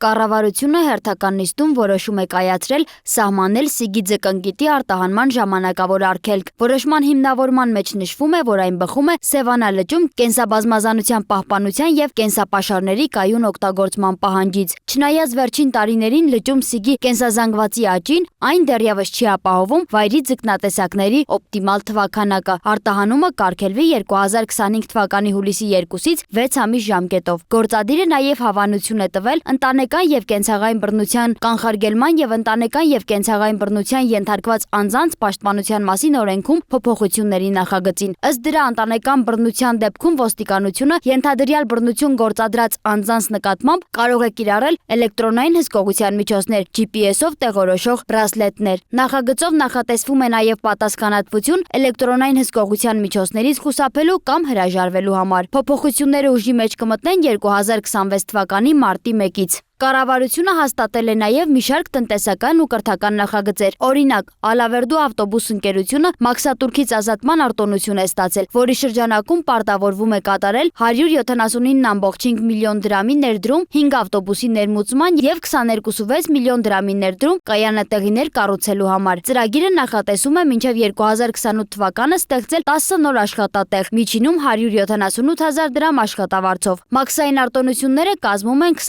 Կառավարությունը հերթական նիստում որոշում է կայացրել սահմանել Սիգի ձկնկիտի արտահանման ժամանակավոր արգելք։ Որոշման հիմնավորման մեջ նշվում է, որ այն բխում է Սևանա լճում կենսաբազմազանության պահպանության եւ կենսապաշարների կայուն օգտագործման պահանջից։ Չնայած վերջին տարիներին լճում Սիգի կենսազանգվածի աճին, այն դեռևս չի ապահովում վայրի ձկնատեսակների օպտիմալ թվաքանակը։ Արտահանումը կարգելվի 2025 թվականի հուլիսի 2-ից 6 ամիս ժամկետով։ Գործադիրը նաեւ հավանություն է տվել ընտանեկան եւ կենցաղային բռնության կանխարգելման եւ ընտանեկան եւ կենցաղային բռնության ենթարկված անձանց պաշտպանության մասին օրենքում փոփոխությունների նախագծին։ Ըստ դրա ընտանեկան բռնության դեպքում ոստիկանությունը ենթադրյալ բռնություն գործադրած անձանց նկատմամբ կարող է կիրառել էլեկտրոնային հսկողության միջոցներ, GPS-ով տեղորոշող բրասլետներ։ Նախագծով նախատեսվում է նաեւ պատասխանատվություն էլեկտրոնային հսկողության միջոցներից խուսափելու կամ հրաժարվելու համար։ Փոփոխությունները ուժի մեջ կմտնեն 2026 թվականի մարտի 1-ից։ Կառավարությունը հաստատել է նաև մի շարք տնտեսական ու կրթական նախագծեր։ Օրինակ, Ալավերդու ավտոբուս ընկերությունը մաքսատուրքից ազատման արտոնություն է ստացել, որի շրջանակում պարտավորվում է կատարել 179.5 միլիոն դրամի ներդրում 5 ավտոբուսի ներմուծման եւ 22.6 միլիոն դրամի ներդրում կայանատեղիներ կառուցելու համար։ Ծրագիրը նախատեսում է մինչև 2028 թվականը ստեղծել 10 նոր աշխատատեղ, միջինում 178.000 դրամ աշխատավարձով։ Մաքսային արտոնությունները կազմում են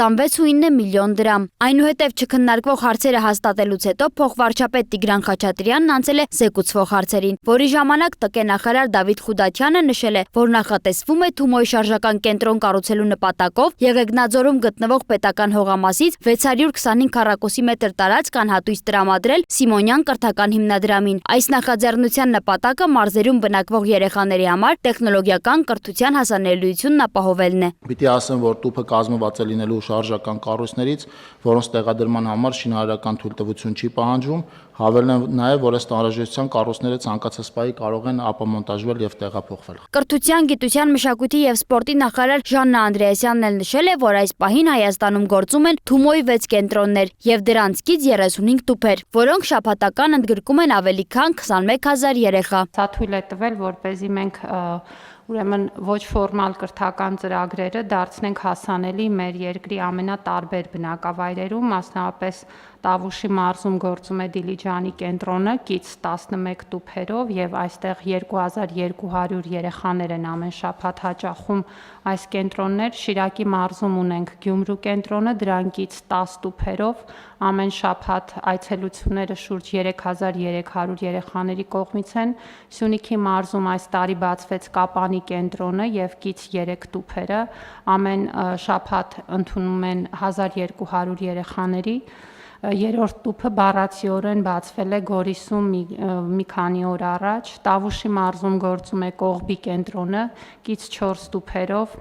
26.9 միլիոն դրամ։ Այնուհետև չքննարկվող հարցերը հաստատելուց հետո փոխվարչապետ Տիգրան Խաչատրյանն անցել է զեկուցվող հարցերին, որի ժամանակ ՏԿ նախարար Դավիթ Խուդաչյանը նշել է, որ նախատեսվում է Թումոյի շարժական կենտրոն կառուցելու նպատակով Եղեգնաձորում գտնվող պետական հողամասից 625 քառակուսի մետր տարածք անհատույց տրամադրել Սիմոնյան կրթական հիմնադրամին։ Այս նախաձեռնության նպատակը մարզերում բնակվող երեխաների համար տեխնոլոգիական կրթության հասանելիությունն ապահովելն է։ Պիտի ասեմ, որ տուփը կազմված է լինելու շարժական կառույցներից, որոնց տեղադրման համար շինարարական թույլտվություն չի պահանջվում, հավելեն նաև, որ ըստ անհրաժեշտության կառույցները ցանկացած պահի կարող են ապամոնտաժվել եւ տեղափոխվել։ Կրթության, գիտության, մշակույթի եւ սպորտի նախարար Ժաննա Անդրեասյանն էլ նշել է, որ այս պահին Հայաստանում գործում են Թումոյի 6 կենտրոններ եւ դրանցից 35 տուփեր, որոնք շաբաթական ընդգրկում են ավելի քան 21000 երեխա։ Սա թույլ է տվել, որպեսզի մենք ուրեմն ոչ ֆորմալ կրթական ծրագրերը դարձնենք հասանելի մեր երկրի ամենատարբեր բնակավայրերում, մասնավորապես Տավուշի մարզում գործում է Դիլիջանի կենտրոնը կից 11 տուփերով եւ այստեղ 2200 երեխաներ են ամեն շաբաթ հաճախում այս կենտրոններ։ Շիրակի մարզում ունենք Գյումրու կենտրոնը, դրանից 10 տուփերով ամեն շաբաթ այցելությունները շուրջ 3300 երեխաների կողմից են։ Սյունիքի մարզում այս տարի բացվեց Կապանի կենտրոնը եւ կից 3 տուփերը ամեն շաբաթ ընդունում են 1200 երեխաների։ Երրորդ տուփը բառացիորեն բացվել է Գորիսում մի քանի օր առաջ։ Տավուշի մարզում գործում է Կողբի կենտրոնը կից 4 տուփերով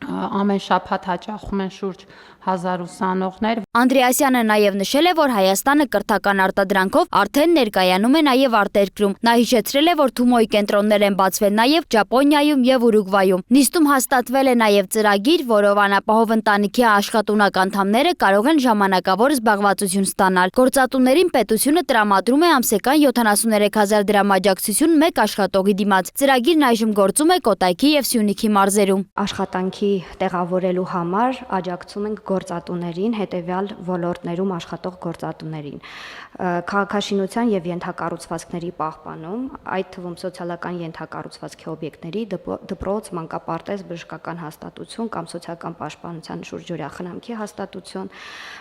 ամեն շաբաթ հաճախում են շուրջ 1000 ուսանողներ։ Անդրեասյանը նաև նշել է, որ Հայաստանը կրթական արտադրանքով արդեն ներկայանում է նաև արտերկրում։ Նա հիշեցրել է, որ Թումոյի կենտրոններ են բացվել նաև Ճապոնիայում եւ Ուրուգվայում։ Նիստում հաստատվել է նաև ծրագիր, որով անապահով ընտանիքի աշխատունակ անդամները կարող են ժամանակավոր զբաղվածություն ստանալ։ Գործատուներին պետությունը տրամադրում է ամսական 73000 դրամ աջակցություն մեկ աշխատողի դիմաց։ Ծրագիրն այժմ գործում է Կոտայքի եւ Սյունիքի մարզերում։ Աշխատանքի տեղավորելու համար աջակցում ենք գործատուներին, հետևյալ ոլորտներում աշխատող գործատուներին՝ քաղաքաշինության եւ ենթակառուցվածքների պահպանում, այդ թվում սոցիալական ենթակառուցվածքի օբյեկտների, դպրոց, մանկապարտեզ, բժշկական հաստատություն կամ սոցիալական պաշտպանության շուրջօրյա խնամքի հաստատություն,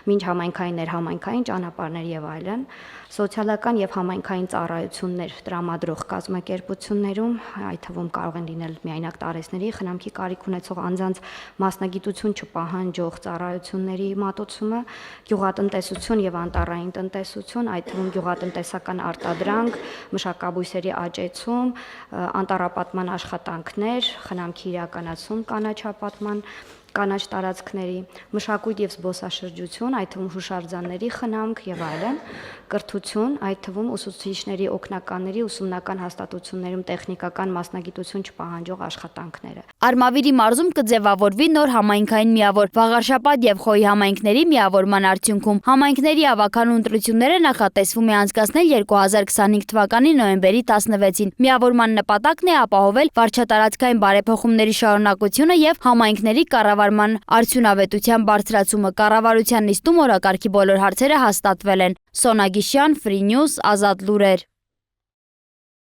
մինչ համայնքային, ներհամայնքային ճանապարհներ եւ այլն, սոցիալական եւ համայնքային ծառայություններ տրամադրող կազմակերպություններում, այդ թվում կարող են լինել միայնակ տարեցների խնամքի կարիք ունեցող անձանց մասնագիտություն չպահանջող ծառայությունների մատուցումը, գյուղատնտեսություն եւ անտառային տնտեսություն, այդ թվում գյուղատնտեսական արտադրանք, մշակաբույսերի աճեցում, անտառապատման աշխատանքներ, խնամքի իրականացում կանաչապատման, կանաչ տարածքների, մշակույթ եւ զբոսաշրջություն, այդ թվում հուշարձանների խնամք եւ այլն, կրթություն, այդ թվում ուսուցիչների օգնականների ուսումնական հաստատություններում տեխնիկական մասնագիտություն չպահանջող աշխատանքները։ Արմավիրի մարզում կձևավորվի նոր համայնքային միավոր Վաղարշապատ եւ Խոյի համայնքների միավորման արդյունքում համայնքների ավականու ընտրությունները նախատեսվում է անցկացնել 2025 թվականի նոյեմբերի 16-ին։ Միավորման նպատակն է ապահովել վարչատարածքային բարեփոխումների շարունակությունը եւ համայնքների կառավարման կառավարման արդյունավետության բարձրացումը, կառավարության նիստում օրակարգի բոլոր հարցերը հաստատվել են։ Սոնա Գիշյան, Free News, Ազատ լուրեր։